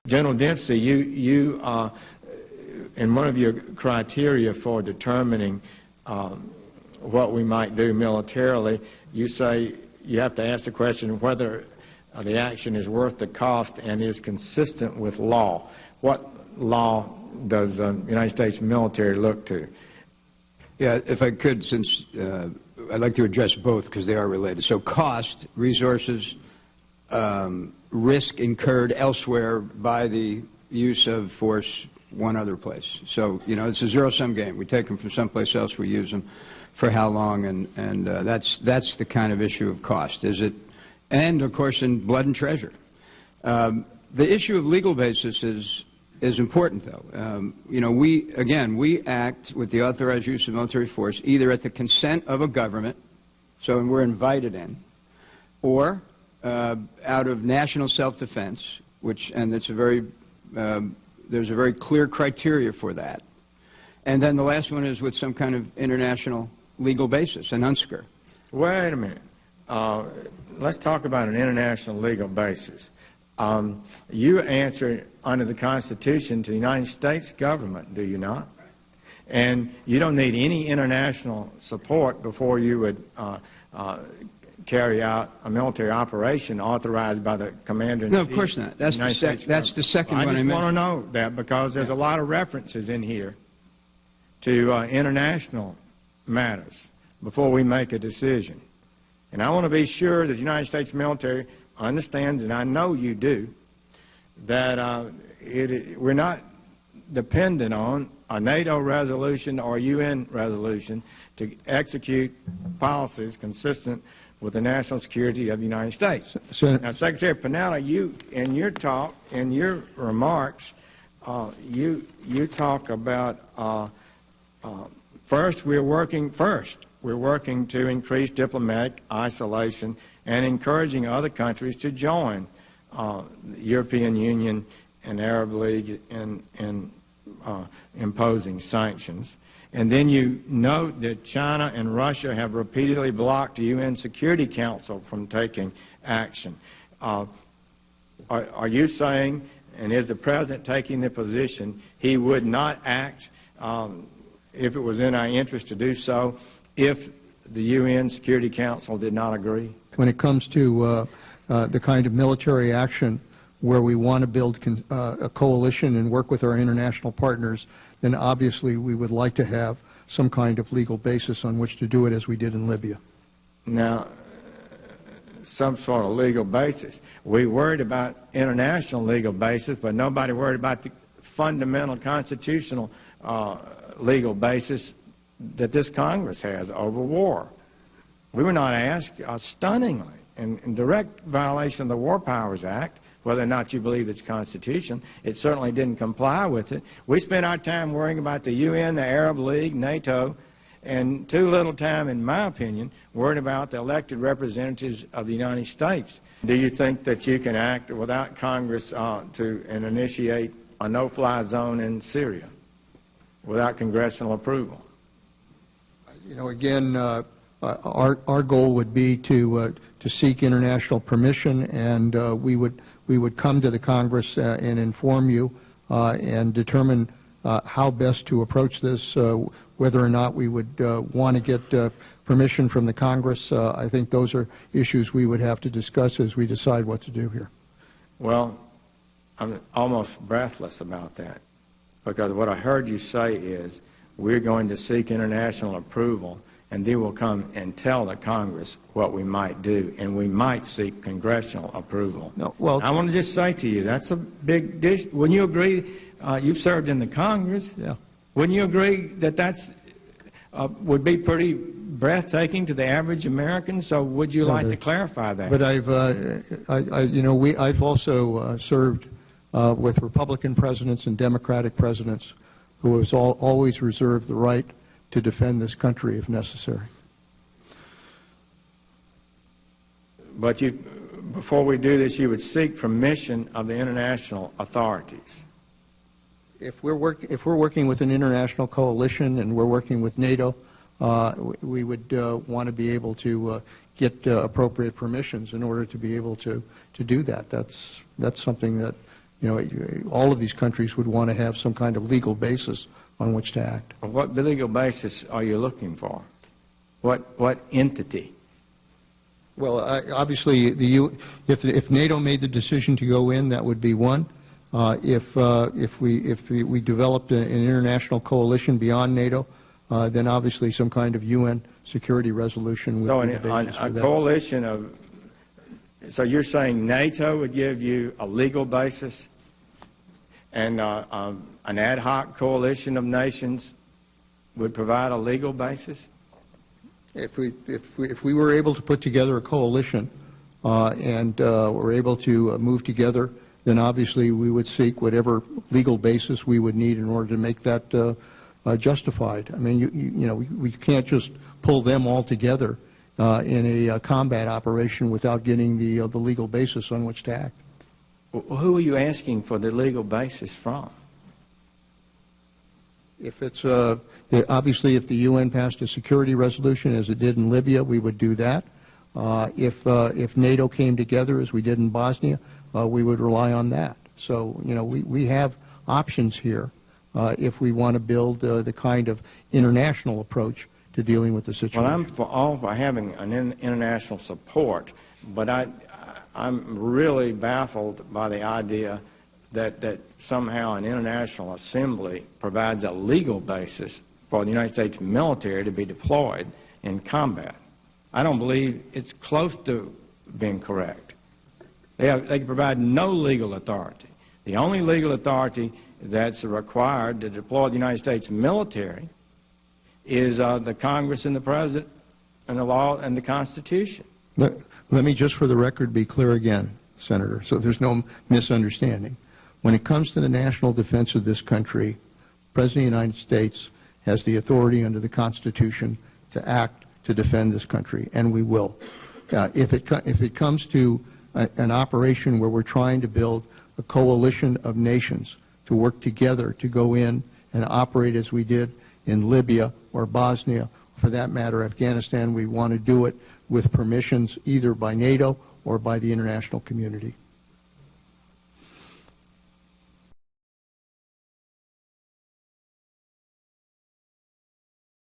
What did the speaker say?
General Dempsey, you in one of your criteria for determining what we might do militarily, you say you have to ask the question whether the action is worth the cost and is consistent with law. What law does the United States military look to? Yeah, if I could, since I'd like to address both because they are related. So cost, resources, risk incurred elsewhere by the use of force one other place. So, you know, it's a zero-sum game. We take them from someplace else, we use them for how long, and that's the kind of issue of cost. Is it, and of course in blood and treasure. The issue of legal basis is important, though. You know, we act with the authorized use of military force either at the consent of a government, so we're invited in, or out of national self-defense, and it's a very, there's a very clear criteria for that. And then the last one is with some kind of international legal basis, an UNSCR. Wait a minute. Let's talk about an international legal basis. You answer under the Constitution to the United States government, do you not? And you don't need any international support before you would carry out a military operation authorized by the commander-in-chief. No, of course not. That's the second one I mentioned. I just want to know that because there's a lot of references in here to international matters before we make a decision. And I want to be sure that the United States military understands, and I know you do, that we're not dependent on a NATO resolution or UN resolution to execute policies consistent with the national security of the United States. Now, Secretary Panetta, you, in your talk, in your remarks, you talk about first, we're working to increase diplomatic isolation and encouraging other countries to join the European Union and Arab League in imposing sanctions. And then you note that China and Russia have repeatedly blocked the UN Security Council from taking action. Are you saying, and is the President taking the position, he would not act if it was in our interest to do so if the UN Security Council did not agree? When it comes to the kind of military action where we want to build a coalition and work with our international partners, then obviously we would like to have some kind of legal basis on which to do it, as we did in Libya. Now, some sort of legal basis. We worried about international legal basis, but nobody worried about the fundamental constitutional legal basis that this Congress has over war. We were not asked, stunningly, in direct violation of the War Powers Act, whether or not you believe it's constitution. It certainly didn't comply with it. We spent our time worrying about the UN, the Arab League, NATO, and too little time, in my opinion, worried about the elected representatives of the United States. Do you think that you can act without Congress and initiate a no-fly zone in Syria without congressional approval? You know, again, our goal would be to seek international permission, and we would come to the Congress and inform you and determine how best to approach this, whether or not we would want to get permission from the Congress. I think those are issues we would have to discuss as we decide what to do here. Well, I'm almost breathless about that, because what I heard you say is we're going to seek international approval, and then we'll come and tell the Congress what we might do, and we might seek congressional approval. No, well, I want to just say to you, that's a big dish. Wouldn't you agree? You've served in the Congress. Yeah. Wouldn't you agree that that's would be pretty breathtaking to the average American? So would you like to clarify that? But I've also served with Republican presidents and Democratic presidents who has always reserved the right to defend this country if necessary. But before we do this, you would seek permission of the international authorities. If we're working with an international coalition and we're working with NATO, we would want to be able to get appropriate permissions in order to be able to do that. That's something that all of these countries would want to have some kind of legal basis on which to act. What legal basis are you looking for? What entity? Well, obviously, if NATO made the decision to go in, that would be one. If we developed an international coalition beyond NATO, then obviously some kind of UN security resolution would be the basis for that. Coalition of. So you're saying NATO would give you a legal basis, and an ad hoc coalition of nations would provide a legal basis? If we were able to put together a coalition and were able to move together, then obviously we would seek whatever legal basis we would need in order to make that justified. I mean, we can't just pull them all together in a combat operation without getting the legal basis on which to act. Well, who are you asking for the legal basis from? If it's obviously, if the UN passed a security resolution as it did in Libya, we would do that. If NATO came together as we did in Bosnia, we would rely on that. So, we have options here if we want to build the kind of international approach to dealing with the situation. Well, I'm for all for having an international support, but I'm really baffled by the idea that somehow an international assembly provides a legal basis for the United States military to be deployed in combat. I don't believe it's close to being correct. They can provide no legal authority. The only legal authority that's required to deploy the United States military is the Congress and the President and the law and the Constitution. Let me just for the record be clear again, Senator, so there's no misunderstanding. When it comes to the national defense of this country, the President of the United States has the authority under the Constitution to act to defend this country, and we will. If it comes to an operation where we're trying to build a coalition of nations to work together to go in and operate as we did in Libya or Bosnia, for that matter, Afghanistan, we want to do it with permissions either by NATO or by the international community.